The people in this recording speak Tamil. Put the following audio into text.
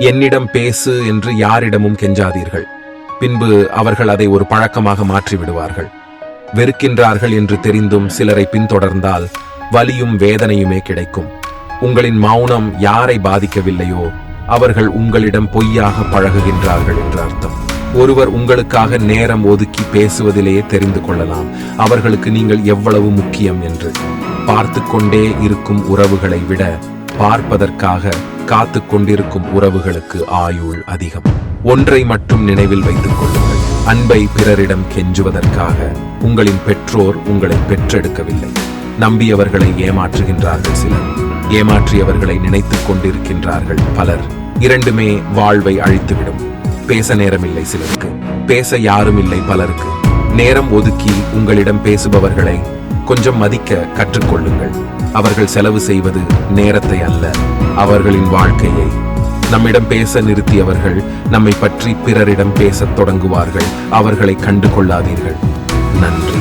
என்னிடம் பேசு என்று யாரிடமும் கெஞ்சாதீர்கள். பின்பு அவர்கள் அதை ஒரு பழக்கமாக மாற்றிவிடுவார்கள். வெறுக்கின்றார்கள் என்று தெரிந்தும் சிலரை பின்தொடர்ந்தால் வலியும் வேதனையுமே கிடைக்கும். உங்களின் மௌனம் யாரை பாதிக்கவில்லையோ அவர்கள் உங்களிடம் பொய்யாக பழகுகின்றார்கள் என்று அர்த்தம். ஒருவர் உங்களுக்காக நேரம் ஒதுக்கி பேசுவதிலேயே தெரிந்து கொள்ளலாம் அவர்களுக்கு நீங்கள் எவ்வளவு முக்கியம் என்று. பார்த்து கொண்டே இருக்கும் உறவுகளை விட பார்ப்பதற்காக காத்து கொண்டிருக்கும் உறவுகளுக்கு ஆயுள் அதிகம். ஒன்றை மட்டும் நினைவில் வைத்துக் கொள்ளுங்கள், அன்பை பிறரிடம் கெஞ்சுவதற்காக உங்களின் பெற்றோர் உங்களை பெற்றெடுக்கவில்லை. நம்பியவர்களை ஏமாற்றுகின்றார்கள் சிலர், ஏமாற்றியவர்களை நினைத்துக் கொண்டிருக்கின்றார்கள் பலர். இரண்டுமே வாழ்வை அழித்துவிடும். பேச நேரமில்லை சிலருக்கு, பேச யாரும் இல்லை பலருக்கு. நேரம் ஒதுக்கி உங்களிடம் பேசுபவர்களை கொஞ்சம் மதிக்க கற்றுக்கொள்ளுங்கள். அவர்கள் செலவு செய்வது நேரத்தை அல்ல, அவர்களின் வாழ்க்கையை. நம்மிடம் பேச நிறுத்தியவர்கள் நம்மை பற்றி பிறரிடம் பேசத் தொடங்குவார்கள். அவர்களை கண்டு கொள்ளாதீர்கள். நன்றி.